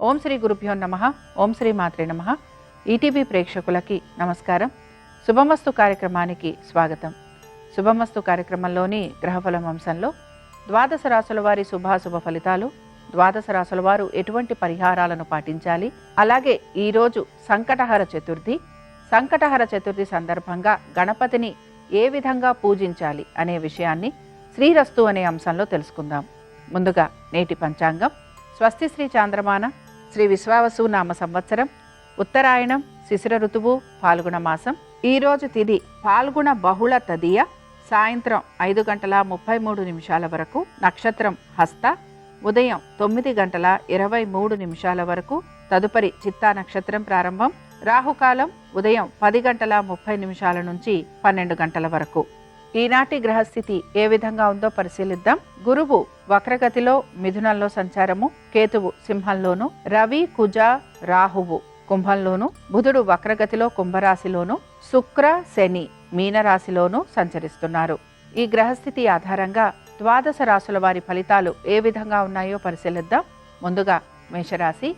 ఓం శ్రీ గురుభ్యో నమః. ఓం శ్రీ మాత్రే నమః. ఈటీవీ ప్రేక్షకులకి నమస్కారం. శుభమస్తు కార్యక్రమానికి స్వాగతం. శుభమస్తు కార్యక్రమంలోని గ్రహఫలం అంశంలో ద్వాదశ రాశుల వారి శుభాశుభ ఫలితాలు, ద్వాదశ రాశుల వారు ఎటువంటి పరిహారాలను పాటించాలి, అలాగే ఈరోజు సంకటహర చతుర్థి. సంకటహర చతుర్థి సందర్భంగా గణపతిని ఏ విధంగా పూజించాలి అనే విషయాన్ని శ్రీరస్తు అనే అంశంలో తెలుసుకుందాం. ముందుగా నేటి పంచాంగం. స్వస్తి శ్రీ చాంద్రమాన శ్రీ విశ్వావసు నామ సంవత్సరం, ఉత్తరాయణం, శిశిర ఋతువు, పాల్గొన మాసం. ఈరోజు తిథి పాల్గొన బహుళ తదియ, సాయంత్రం 5:33 వరకు. నక్షత్రం హస్త, ఉదయం 9:23 వరకు. తదుపరి చిత్తా నక్షత్రం ప్రారంభం. రాహుకాలం ఉదయం 10:30 నుంచి 12 గంటల వరకు. ఈనాటి గ్రహస్థితి ఏ విధంగా ఉందో పరిశీలిద్దాం. గురువు వక్రగతిలో మిథునంలో సంచారము, కేతువు సింహంలోను, రవి, కుజ, రాహువు కుంభంలోను, బుధుడు వక్రగతిలో కుంభరాశిలోను, శుక్ర, శని మీనరాశిలోను సంచరిస్తున్నారు. ఈ గ్రహస్థితి ఆధారంగా ద్వాదశ రాశుల వారి ఫలితాలు ఏ విధంగా ఉన్నాయో పరిశీలిద్దాం. ముందుగా మేషరాశి.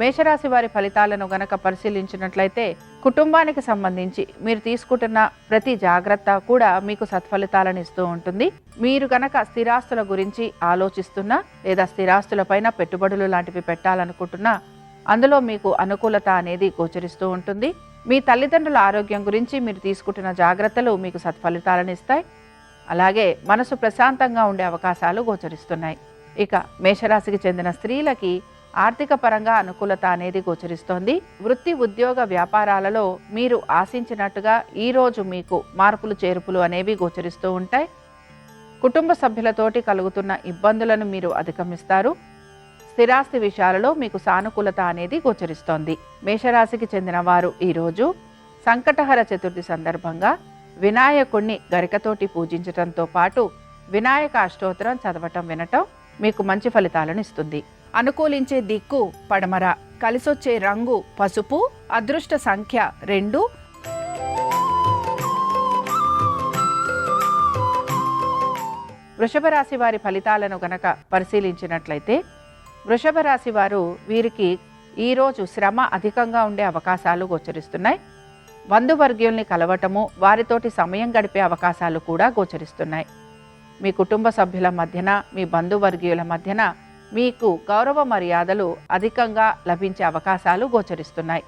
మేషరాశి వారి ఫలితాలను గనక పరిశీలించినట్లయితే కుటుంబానికి సంబంధించి మీరు తీసుకుంటున్న ప్రతి జాగ్రత్త కూడా మీకు సత్ఫలితాలను ఇస్తూ ఉంటుంది. మీరు గనక స్థిరాస్తుల గురించి ఆలోచిస్తున్నా లేదా స్థిరాస్తులపైన పెట్టుబడులు లాంటివి పెట్టాలనుకుంటున్నా అందులో మీకు అనుకూలత అనేది గోచరిస్తూ ఉంటుంది. మీ తల్లిదండ్రుల ఆరోగ్యం గురించి మీరు తీసుకుంటున్న జాగ్రత్తలు మీకు సత్ఫలితాలను ఇస్తాయి. అలాగే మనసు ప్రశాంతంగా ఉండే అవకాశాలు గోచరిస్తున్నాయి. ఇక మేషరాశికి చెందిన స్త్రీలకి ఆర్థిక పరంగా అనుకూలత అనేది గోచరిస్తోంది. వృత్తి, ఉద్యోగ, వ్యాపారాలలో మీరు ఆశించినట్టుగా ఈరోజు మీకు మార్పులు చేర్పులు అనేవి గోచరిస్తూ ఉంటాయి. కుటుంబ సభ్యులతోటి కలుగుతున్న ఇబ్బందులను మీరు అధిగమిస్తారు. స్థిరాస్తి విషయాలలో మీకు సానుకూలత అనేది గోచరిస్తోంది. మేషరాశికి చెందిన వారు ఈరోజు సంకటహర చతుర్థి సందర్భంగా వినాయకుణ్ణి గరికతోటి పూజించటంతో పాటు వినాయక అష్టోత్తరం చదవటం వినటం మీకు మంచి ఫలితాలను ఇస్తుంది. అనుకూలించే దిక్కు పడమర, కలిసొచ్చే రంగు పసుపు, అదృష్ట సంఖ్య 2. వృషభ రాశి వారి ఫలితాలను గనక పరిశీలించినట్లయితే వృషభ రాశి వారు వీరికి ఈరోజు శ్రమ అధికంగా ఉండే అవకాశాలు గోచరిస్తున్నాయి. బంధువర్గీయుల్ని కలవటము, వారితోటి సమయం గడిపే అవకాశాలు కూడా గోచరిస్తున్నాయి. మీ కుటుంబ సభ్యుల మధ్యన, మీ బంధువర్గీయుల మధ్యన మీకు గౌరవ మర్యాదలు అధికంగా లభించే అవకాశాలు గోచరిస్తున్నాయి.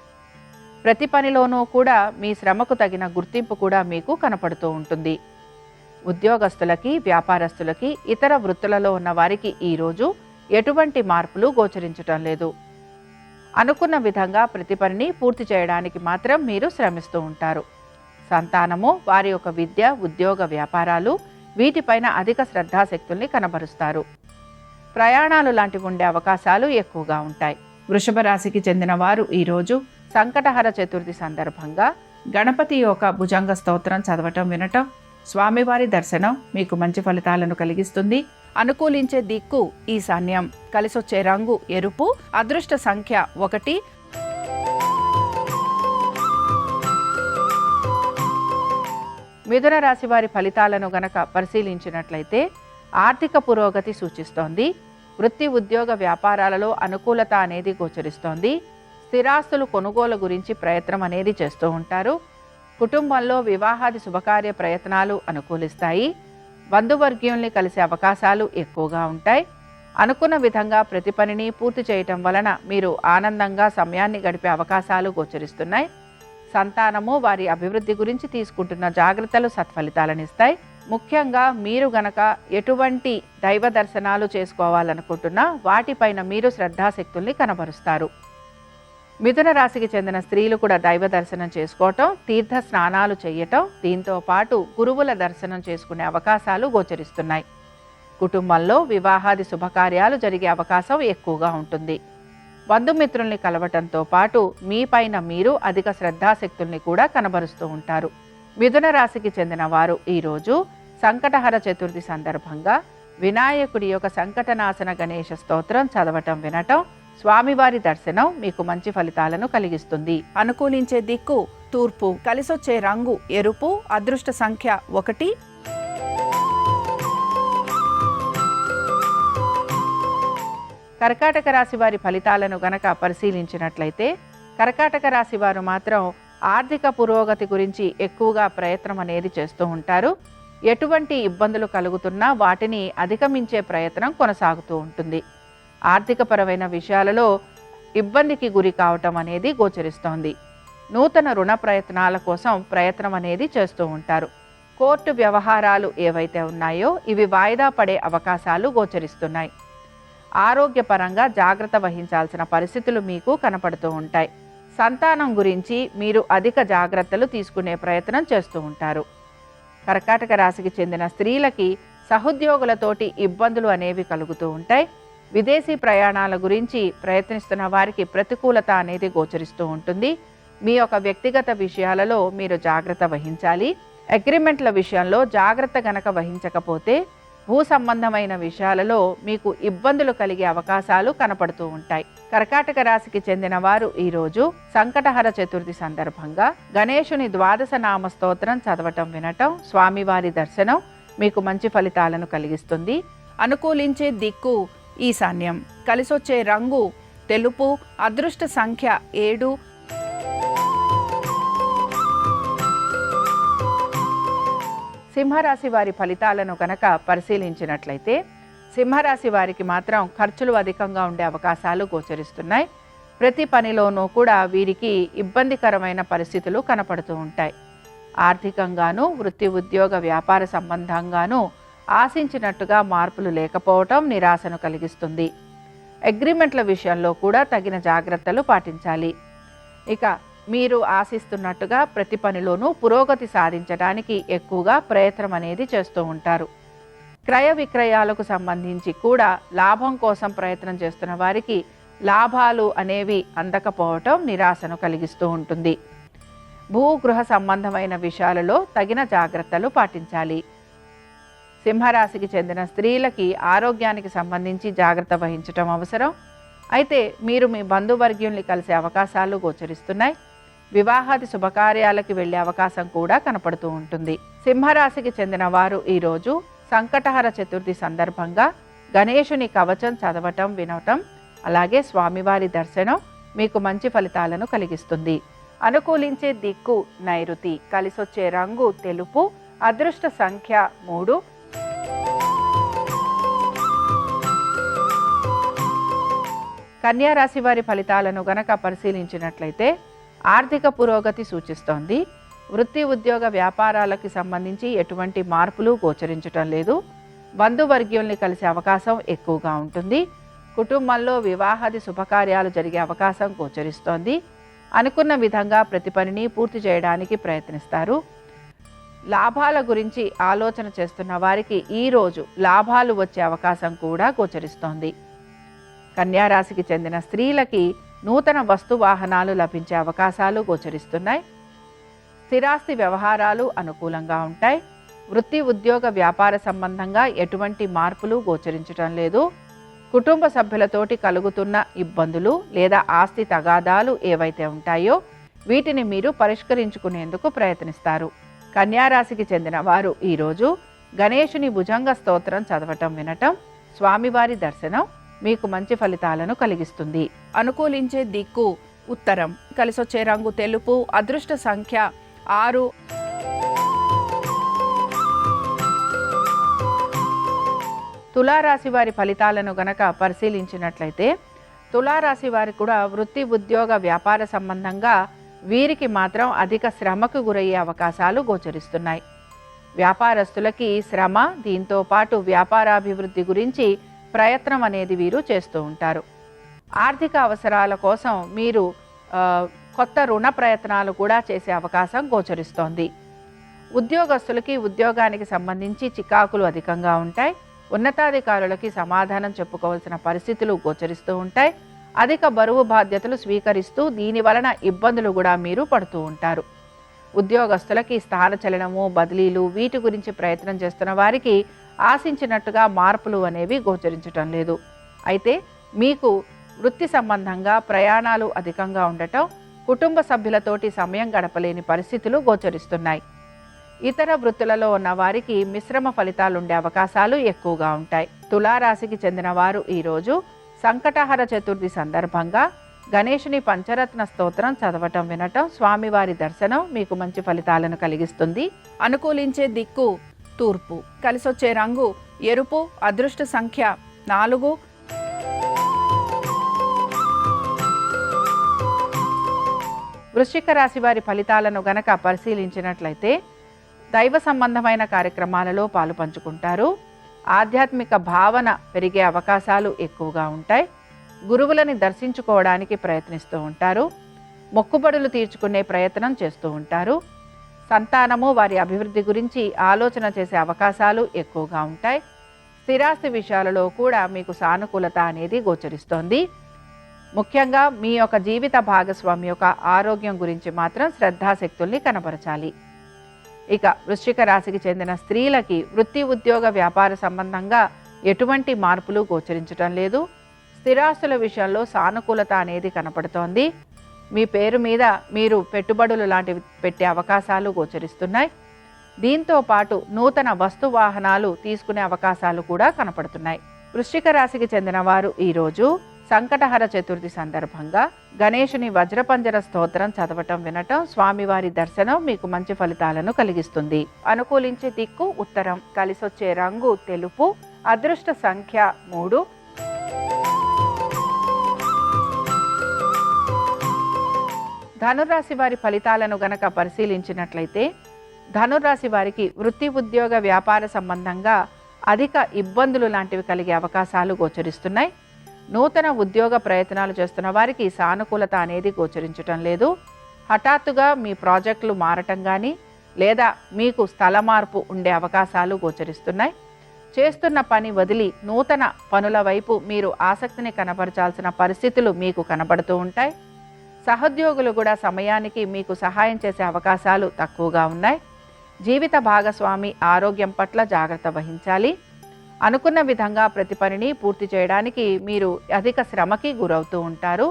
ప్రతి పనిలోనూ కూడా మీ శ్రమకు తగిన గుర్తింపు కూడా మీకు కనపడుతూ ఉంటుంది. ఉద్యోగస్తులకి, వ్యాపారస్తులకి, ఇతర వృత్తులలో ఉన్న వారికి ఈరోజు ఎటువంటి మార్పులు గోచరించటం లేదు. అనుకున్న విధంగా ప్రతి పనిని పూర్తి చేయడానికి మాత్రం మీరు శ్రమిస్తూ ఉంటారు. సంతానము, వారి యొక్క విద్య, ఉద్యోగ, వ్యాపారాలు వీటిపైన అధిక శ్రద్ధాశక్తుల్ని కనబరుస్తారు. ప్రయాణాలు లాంటివి ఉండే అవకాశాలు ఎక్కువగా ఉంటాయి. వృషభ రాశికి చెందిన వారు ఈరోజు సంకటహర చతుర్థి సందర్భంగా గణపతి యొక్క భుజంగ స్తోత్రం చదవటం వినటం, స్వామివారి దర్శనం మీకు మంచి ఫలితాలను కలిగిస్తుంది. అనుకూలించే దిక్కు ఈశాన్యం, కలిసొచ్చే రంగు ఎరుపు, అదృష్ట సంఖ్య 1. మిథున రాశి వారి ఫలితాలను గనక పరిశీలించినట్లయితే ఆర్థిక పురోగతి సూచిస్తోంది. వృత్తి, ఉద్యోగ, వ్యాపారాలలో అనుకూలత అనేది గోచరిస్తోంది. స్థిరాస్తులు కొనుగోలు గురించి ప్రయత్నం అనేది చేస్తూ ఉంటారు. కుటుంబంలో వివాహాది శుభకార్య ప్రయత్నాలు అనుకూలిస్తాయి. బంధువర్గీయుల్ని కలిసే అవకాశాలు ఎక్కువగా ఉంటాయి. అనుకున్న విధంగా ప్రతి పనిని పూర్తి చేయటం వలన మీరు ఆనందంగా సమయాన్ని గడిపే అవకాశాలు గోచరిస్తున్నాయి. సంతానము, వారి అభివృద్ధి గురించి తీసుకుంటున్న జాగ్రత్తలు సత్ఫలితాలనిస్తాయి. ముఖ్యంగా మీరు గనక ఎటువంటి దైవ దర్శనాలు చేసుకోవాలనుకుంటున్నా వాటిపైన మీరు శ్రద్ధాశక్తుల్ని కనబరుస్తారు. మిథున రాశికి చెందిన స్త్రీలు కూడా దైవ దర్శనం చేసుకోవటం, తీర్థ స్నానాలు చేయటం, దీంతో పాటు గురువుల దర్శనం చేసుకునే అవకాశాలు గోచరిస్తున్నాయి. కుటుంబంలో వివాహాది శుభకార్యాలు జరిగే అవకాశం ఎక్కువగా ఉంటుంది. బంధుమిత్రుల్ని కలవటంతో పాటు మీపైన మీరు అధిక శ్రద్ధాశక్తుల్ని కూడా కనబరుస్తూ ఉంటారు. మిథున రాశికి చెందిన వారు ఈరోజు సంకటహర చతుర్థి సందర్భంగా వినాయకుడి యొక్క సంకటనాశన గణేష స్తోత్రం చదవటం వినటం, స్వామివారి దర్శనం మీకు మంచి ఫలితాలను కలిగిస్తుంది. అనుకూలించే దిక్కు తూర్పు, కలిసొచ్చే రంగు ఎరుపు, అదృష్ట సంఖ్య 1. కర్కాటక రాశి వారి ఫలితాలను గనక పరిశీలించినట్లయితే కర్కాటక రాశి వారు మాత్రం ఆర్థిక పురోగతి గురించి ఎక్కువగా ప్రయత్నం అనేది చేస్తూ ఉంటారు. ఎటువంటి ఇబ్బందులు కలుగుతున్నా వాటిని అధిగమించే ప్రయత్నం కొనసాగుతూ ఉంటుంది. ఆర్థికపరమైన విషయాలలో ఇబ్బందికి గురి కావటం అనేది గోచరిస్తోంది. నూతన రుణ ప్రయత్నాల కోసం ప్రయత్నం అనేది చేస్తూ ఉంటారు. కోర్టు వ్యవహారాలు ఏవైతే ఉన్నాయో ఇవి వాయిదా పడే అవకాశాలు గోచరిస్తున్నాయి. ఆరోగ్యపరంగా జాగ్రత్త వహించాల్సిన పరిస్థితులు మీకు కనపడుతూ ఉంటాయి. సంతానం గురించి మీరు అధిక జాగ్రత్తలు తీసుకునే ప్రయత్నం చేస్తూ ఉంటారు. కర్కాటక రాశికి చెందిన స్త్రీలకి సహోద్యోగులతోటి ఇబ్బందులు అనేవి కలుగుతూ ఉంటాయి. విదేశీ ప్రయాణాల గురించి ప్రయత్నిస్తున్న వారికి ప్రతికూలత అనేది గోచరిస్తూ ఉంటుంది. మీ యొక్క వ్యక్తిగత విషయాలలో మీరు జాగ్రత్త వహించాలి. అగ్రిమెంట్ల విషయంలో జాగ్రత్త గనక వహించకపోతే భూ సంబంధమైన విషయాలలో మీకు ఇబ్బందులు కలిగే అవకాశాలు కనపడుతూ ఉంటాయి. కర్కాటక రాశికి చెందిన వారు ఈరోజు సంకటహర చతుర్థి సందర్భంగా గణేశుని ద్వాదశ నామ స్తోత్రం చదవటం వినటం, స్వామివారి దర్శనం మీకు మంచి ఫలితాలను కలిగిస్తుంది. అనుకూలించే దిక్కు ఈశాన్యం, కలిసొచ్చే రంగు తెలుపు, అదృష్ట సంఖ్య 7. సింహరాశి వారి ఫలితాలను కనుక పరిశీలించినట్లయితే సింహరాశి వారికి మాత్రం ఖర్చులు అధికంగా ఉండే అవకాశాలు గోచరిస్తున్నాయి. ప్రతి పనిలోనూ కూడా వీరికి ఇబ్బందికరమైన పరిస్థితులు కనపడుతూ ఉంటాయి. ఆర్థికంగాను, వృత్తి ఉద్యోగ వ్యాపార సంబంధంగాను ఆశించినట్టుగా మార్పులు లేకపోవటం నిరాశను కలిగిస్తుంది. అగ్రిమెంట్ల విషయంలో కూడా తగిన జాగ్రత్తలు పాటించాలి. ఇక మీరు ఆశిస్తున్నట్టుగా ప్రతి పనిలోనూ పురోగతి సాధించడానికి ఎక్కువగా ప్రయత్నం అనేది చేస్తూ ఉంటారు. క్రయ విక్రయాలకు సంబంధించి కూడా లాభం కోసం ప్రయత్నం చేస్తున్న వారికి లాభాలు అనేవి అందకపోవటం నిరాశను కలిగిస్తూ ఉంటుంది. భూగృహ సంబంధమైన విషయాలలో తగిన జాగ్రత్తలు పాటించాలి. సింహరాశికి చెందిన స్త్రీలకి ఆరోగ్యానికి సంబంధించి జాగ్రత్త వహించటం అవసరం. అయితే మీరు మీ బంధువర్గ్యుల్ని కలిసే అవకాశాలు గోచరిస్తున్నాయి. వివాహాది శుభకార్యాలకి వెళ్ళే అవకాశం కూడా కనపడుతూ ఉంటుంది. సింహరాశికి చెందిన వారు ఈరోజు సంకటహర చతుర్థి సందర్భంగా గణేశుని కవచం చదవటం వినటం, అలాగే స్వామివారి దర్శనం మీకు మంచి ఫలితాలను కలిగిస్తుంది. అనుకూలించే దిక్కు నైరుతి, కలిసొచ్చే రంగు తెలుపు, అదృష్ట సంఖ్య 3. కన్యా రాశి వారి ఫలితాలను గనక పరిశీలించినట్లయితే ఆర్థిక పురోగతి సూచిస్తోంది. వృత్తి ఉద్యోగ వ్యాపారాలకు సంబంధించి ఎటువంటి మార్పులు గోచరించటం లేదు. బంధువర్గ్యుల్ని కలిసే అవకాశం ఎక్కువగా ఉంటుంది. కుటుంబంలో వివాహాది శుభకార్యాలు జరిగే అవకాశం గోచరిస్తోంది. అనుకున్న విధంగా ప్రతి పనిని పూర్తి చేయడానికి ప్రయత్నిస్తారు. లాభాల గురించి ఆలోచన చేస్తున్న వారికి ఈరోజు లాభాలు వచ్చే అవకాశం కూడా గోచరిస్తోంది. కన్యా రాశికి చెందిన స్త్రీలకి నూతన వస్తు వాహనాలు లభించే అవకాశాలు గోచరిస్తున్నాయి. స్థిరాస్తి వ్యవహారాలు అనుకూలంగా ఉంటాయి. వృత్తి ఉద్యోగ వ్యాపార సంబంధంగా ఎటువంటి మార్పులు గోచరించటం లేదు. కుటుంబ సభ్యులతోటి కలుగుతున్న ఇబ్బందులు లేదా ఆస్తి తగాదాలు ఏవైతే ఉంటాయో వీటిని మీరు పరిష్కరించుకునేందుకు ప్రయత్నిస్తారు. కన్యా రాశికి చెందిన వారు ఈరోజు గణేశుని భుజంగ స్తోత్రం చదవటం వినటం, స్వామివారి దర్శనం మీకు మంచి ఫలితాలను కలిగిస్తుంది. అనుకూలించే దిక్కు ఉత్తరం, కలిసొచ్చే రంగు తెలుపు, అదృష్ట సంఖ్య 6. తులారాశి వారి ఫలితాలను గనక పరిశీలించినట్లయితే తులారాశి వారి కూడా వృత్తి ఉద్యోగ వ్యాపార సంబంధంగా వీరికి మాత్రం అధిక శ్రమకు గురయ్యే అవకాశాలు గోచరిస్తున్నాయి. వ్యాపారస్తులకి శ్రమ, దీంతో పాటు వ్యాపారాభివృద్ధి గురించి ప్రయత్నం అనేది వీరు చేస్తూ ఉంటారు. ఆర్థిక అవసరాల కోసం మీరు కొత్త రుణ ప్రయత్నాలు కూడా చేసే అవకాశం గోచరిస్తోంది. ఉద్యోగస్తులకి ఉద్యోగానికి సంబంధించి చికాకులు అధికంగా ఉంటాయి. ఉన్నతాధికారులకి సమాధానం చెప్పుకోవాల్సిన పరిస్థితులు గోచరిస్తూ ఉంటాయి. అధిక బరువు బాధ్యతలు స్వీకరిస్తూ దీని వలన ఇబ్బందులు కూడా మీరు పడుతూ ఉంటారు. ఉద్యోగస్తులకి స్థానచలనము, బదిలీలు వీటి గురించి ప్రయత్నం చేస్తున్న వారికి ఆశించినట్టుగా మార్పులు అనేవి గోచరించటం లేదు. అయితే మీకు వృత్తి సంబంధంగా ప్రయాణాలు అధికంగా ఉండటం, కుటుంబ సభ్యులతోటి సమయం గడపలేని పరిస్థితులు గోచరిస్తున్నాయి. ఇతర వృత్తులలో ఉన్న వారికి మిశ్రమ ఫలితాలు ఉండే అవకాశాలు ఎక్కువగా ఉంటాయి. తులారాశికి చెందిన వారు ఈరోజు సంకటహర చతుర్థి సందర్భంగా గణేశుని పంచరత్న స్తోత్రం చదవటం వినటం, స్వామివారి దర్శనం మీకు మంచి ఫలితాలను కలిగిస్తుంది. అనుకూలించే దిక్కు తూర్పు. కలిసొచ్చే రంగు ఎరుపు. అదృష్ట సంఖ్య 4. వృశ్చిక రాశి వారి ఫలితాలను గనక పరిశీలించినట్లయితే దైవ సంబంధమైన కార్యక్రమాలలో పాలు పంచుకుంటారు. ఆధ్యాత్మిక భావన పెరిగే అవకాశాలు ఎక్కువగా ఉంటాయి. గురువులని దర్శించుకోవడానికి ప్రయత్నిస్తూ ఉంటారు. మొక్కుబడులు తీర్చుకునే ప్రయత్నం చేస్తూ ఉంటారు. సంతానము వారి అభివృద్ధి గురించి ఆలోచన చేసే అవకాశాలు ఎక్కువగా ఉంటాయి. స్థిరాస్తి విషయాలలో కూడా మీకు సానుకూలత అనేది గోచరిస్తోంది. ముఖ్యంగా మీ యొక్క జీవిత భాగస్వామి యొక్క ఆరోగ్యం గురించి మాత్రం శ్రద్ధాశక్తుల్ని కనబరచాలి. ఇక వృశ్చిక రాశికి చెందిన స్త్రీలకి వృత్తి, ఉద్యోగ, వ్యాపార సంబంధంగా ఎటువంటి మార్పులు గోచరించడం లేదు. స్థిరాస్తుల విషయంలో సానుకూలత అనేది కనపడుతోంది. మీ పేరు మీద మీరు పెట్టుబడులు లాంటివి పెట్టే అవకాశాలు గోచరిస్తున్నాయి. దీంతో పాటు నూతన వస్తు వాహనాలు తీసుకునే అవకాశాలు కూడా కనపడుతున్నాయి. వృశ్చిక రాశికి చెందిన వారు ఈరోజు సంకటహర చతుర్థి సందర్భంగా గణేశుని వజ్రపంజర స్తోత్రం చదవటం వినటం, స్వామివారి దర్శనం మీకు మంచి ఫలితాలను కలిగిస్తుంది. అనుకూలించే దిక్కు ఉత్తరం. కలిసొచ్చే రంగు తెలుపు. అదృష్ట సంఖ్య 3. ధనుర్రాశి వారి ఫలితాలను గనక పరిశీలించినట్లయితే ధనుర్రాశి వారికి వృత్తి, ఉద్యోగ, వ్యాపార సంబంధంగా అధిక ఇబ్బందులు లాంటివి కలిగే అవకాశాలు గోచరిస్తున్నాయి. నూతన ఉద్యోగ ప్రయత్నాలు చేస్తున్న వారికి సానుకూలత అనేది గోచరించటం లేదు. హఠాత్తుగా మీ ప్రాజెక్టులు మారటం కానీ లేదా మీకు స్థల మార్పు ఉండే అవకాశాలు గోచరిస్తున్నాయి. చేస్తున్న పని వదిలి నూతన పనుల వైపు మీరు ఆసక్తిని కనబరచాల్సిన పరిస్థితులు మీకు కనబడుతూ ఉంటాయి. సహోద్యోగులు కూడా సమయానికి మీకు సహాయం చేసే అవకాశాలు తక్కువగా ఉన్నాయి. జీవిత భాగస్వామి ఆరోగ్యం పట్ల జాగ్రత్త వహించాలి. అనుకున్న విధంగా ప్రతి పనిని పూర్తి చేయడానికి మీరు అధిక శ్రమకి గురవుతూ ఉంటారు.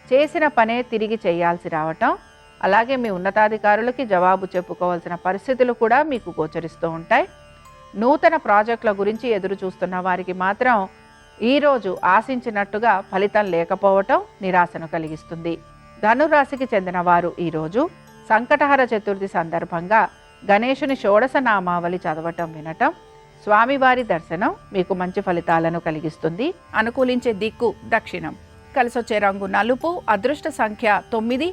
చేసిన పనే తిరిగి చేయాల్సి రావటం, అలాగే మీ ఉన్నతాధికారులకి జవాబు చెప్పుకోవాల్సిన పరిస్థితులు కూడా మీకు గోచరిస్తూ ఉంటాయి. నూతన ప్రాజెక్టుల గురించి ఎదురు చూస్తున్న వారికి మాత్రం ఈరోజు ఆశించినట్టుగా ఫలితం లేకపోవటం నిరాశను కలిగిస్తుంది. ధనురాశికి చెందిన వారు ఈరోజు సంకటహర చతుర్థి సందర్భంగా గణేశుని షోడశ నామావళి చదవటం వినటం, స్వామివారి దర్శనం మీకు మంచి ఫలితాలను కలిగిస్తుంది. అనుకూలించే దిక్కు దక్షిణం. కలిసొచ్చే రంగు నలుపు. అదృష్ట సంఖ్య 9.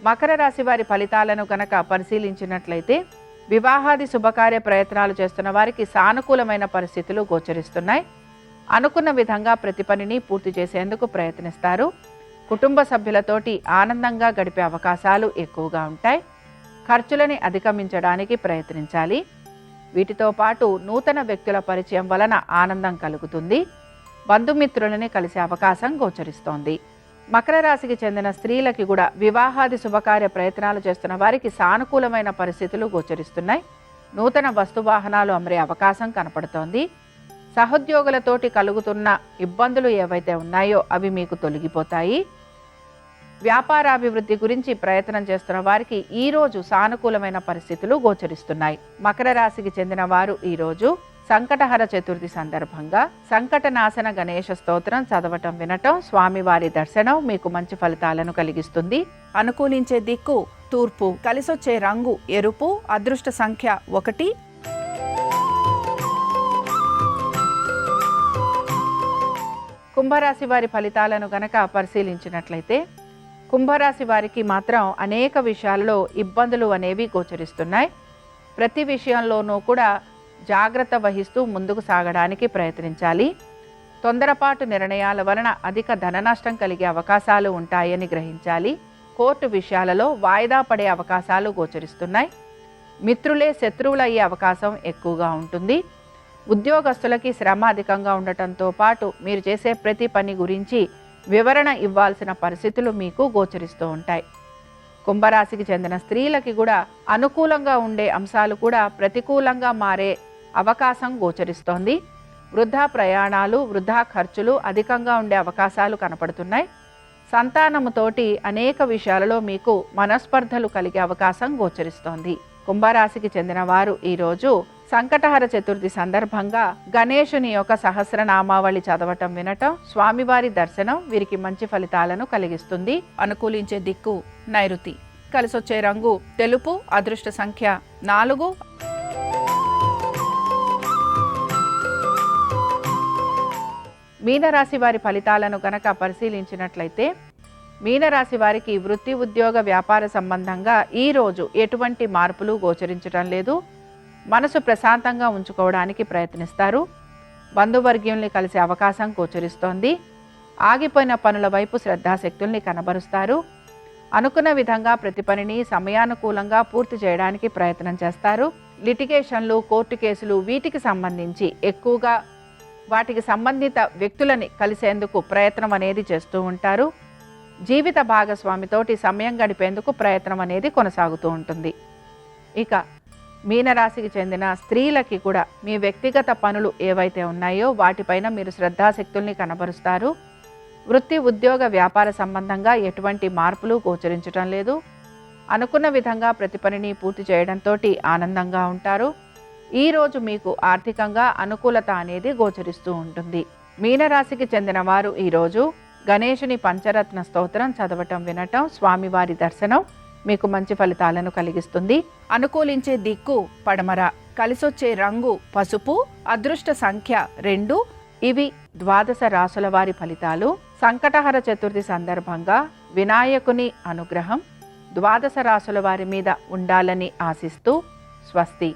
మకర రాశి వారి ఫలితాలను కనుక పరిశీలించినట్లయితే వివాహాది శుభకార్య ప్రయత్నాలు చేస్తున్న వారికి సానుకూలమైన పరిస్థితులు గోచరిస్తున్నాయి. అనుకున్న విధంగా ప్రతి పనిని పూర్తి చేసేందుకు ప్రయత్నిస్తారు. కుటుంబ సభ్యులతోటి ఆనందంగా గడిపే అవకాశాలు ఎక్కువగా ఉంటాయి. ఖర్చులని అధిగమించడానికి ప్రయత్నించాలి. వీటితో పాటు నూతన వ్యక్తుల పరిచయం వలన ఆనందం కలుగుతుంది. బంధుమిత్రులని కలిసే అవకాశం గోచరిస్తోంది. మకర రాశికి చెందిన స్త్రీలకి కూడా వివాహాది శుభకార్య ప్రయత్నాలు చేస్తున్న వారికి సానుకూలమైన పరిస్థితులు గోచరిస్తున్నాయి. నూతన వస్తువాహనాలు అమరే అవకాశం కనపడుతోంది. సహోద్యోగులతోటి కలుగుతున్న ఇబ్బందులు ఏవైతే ఉన్నాయో అవి మీకు తొలగిపోతాయి. వ్యాపారాభివృద్ధి గురించి ప్రయత్నం చేస్తున్న వారికి ఈరోజు సానుకూలమైన పరిస్థితులు గోచరిస్తున్నాయి. మకర రాశికి చెందిన వారు ఈరోజు సంకటహర చతుర్థి సందర్భంగా సంకటనాశన గణేశ స్తోత్రం చదవటం వినటం, స్వామివారి దర్శనం మీకు మంచి ఫలితాలను కలిగిస్తుంది. అనుకూలించే దిక్కు తూర్పు. కలిసొచ్చే రంగు ఎరుపు. అదృష్ట సంఖ్య 1. కుంభరాశి వారి ఫలితాలను గనక పరిశీలించినట్లయితే కుంభరాశి వారికి మాత్రం అనేక విషయాలలో ఇబ్బందులు అనేవి గోచరిస్తున్నాయి. ప్రతి విషయంలోనూ కూడా జాగ్రత్త వహిస్తూ ముందుకు సాగడానికి ప్రయత్నించాలి. తొందరపాటు నిర్ణయాల వలన అధిక ధన నష్టం కలిగే అవకాశాలు ఉంటాయని గ్రహించాలి. కోర్టు విషయాలలో వాయిదా పడే అవకాశాలు గోచరిస్తున్నాయి. మిత్రులే శత్రువులయ్యే అవకాశం ఎక్కువగా ఉంటుంది. ఉద్యోగస్తులకి శ్రమ అధికంగా ఉండటంతో పాటు మీరు చేసే ప్రతి పని గురించి వివరణ ఇవ్వాల్సిన పరిస్థితులు మీకు గోచరిస్తూ ఉంటాయి. కుంభరాశికి చెందిన స్త్రీలకి కూడా అనుకూలంగా ఉండే అంశాలు కూడా ప్రతికూలంగా మారే అవకాశం గోచరిస్తోంది. వృధా ప్రయాణాలు, వృధా ఖర్చులు అధికంగా ఉండే అవకాశాలు కనపడుతున్నాయి. సంతానముతోటి అనేక విషయాలలో మీకు మనస్పర్ధలు కలిగే అవకాశం గోచరిస్తోంది. కుంభరాశికి చెందిన వారు ఈరోజు సంకటహర చతుర్థి సందర్భంగా గణేశుని యొక్క సహస్రనామావళి చదవటం వినటం, స్వామివారి దర్శనం వీరికి మంచి ఫలితాలను కలిగిస్తుంది. అనుకూలించే దిక్కు నైరుతి. కలిసొచ్చే రంగు తెలుపు. అదృష్ట సంఖ్య 4. మీనరాశి వారి ఫలితాలను గనక పరిశీలించినట్లయితే, మీనరాశి వారికి వృత్తి, ఉద్యోగ, వ్యాపార సంబంధంగా ఈరోజు ఎటువంటి మార్పులు గోచరించడం లేదు. మనసు ప్రశాంతంగా ఉంచుకోవడానికి ప్రయత్నిస్తారు. బంధువర్గీయుల్ని కలిసే అవకాశం గోచరిస్తోంది. ఆగిపోయిన పనుల వైపు శ్రద్ధాశక్తుల్ని కనబరుస్తారు. అనుకున్న విధంగా ప్రతి పనిని సమయానుకూలంగా పూర్తి చేయడానికి ప్రయత్నం చేస్తారు. లిటిగేషన్లు, కోర్టు కేసులు వీటికి సంబంధించి ఎక్కువగా వాటికి సంబంధిత వ్యక్తులని కలిసేందుకు ప్రయత్నం అనేది చేస్తూ ఉంటారు. జీవిత భాగస్వామితోటి సమయం గడిపేందుకు ప్రయత్నం అనేది కొనసాగుతూ ఉంటుంది. ఇక మీనరాశికి చెందిన స్త్రీలకి కూడా మీ వ్యక్తిగత పనులు ఏవైతే ఉన్నాయో వాటిపైన మీరు శ్రద్ధాశక్తుల్ని కనబరుస్తారు. వృత్తి, ఉద్యోగ, వ్యాపార సంబంధంగా ఎటువంటి మార్పులు గోచరించడం లేదు. అనుకున్న విధంగా ప్రతి పనిని పూర్తి చేయడంతో ఆనందంగా ఉంటారు. ఈరోజు మీకు ఆర్థికంగా అనుకూలత అనేది గోచరిస్తూ ఉంటుంది. మీనరాశికి చెందిన వారు ఈరోజు గణేశుని పంచరత్న స్తోత్రం చదవటం వినటం, స్వామివారి దర్శనం మీకు మంచి ఫలితాలను కలిగిస్తుంది. అనుకూలించే దిక్కు పడమర. కలిసొచ్చే రంగు పసుపు. అదృష్ట సంఖ్య 2. ఇవి ద్వాదశ రాసుల వారి ఫలితాలు. సంకటహర చతుర్థి సందర్భంగా వినాయకుని అనుగ్రహం ద్వాదశ రాసుల వారి మీద ఉండాలని ఆశిస్తూ స్వస్తి.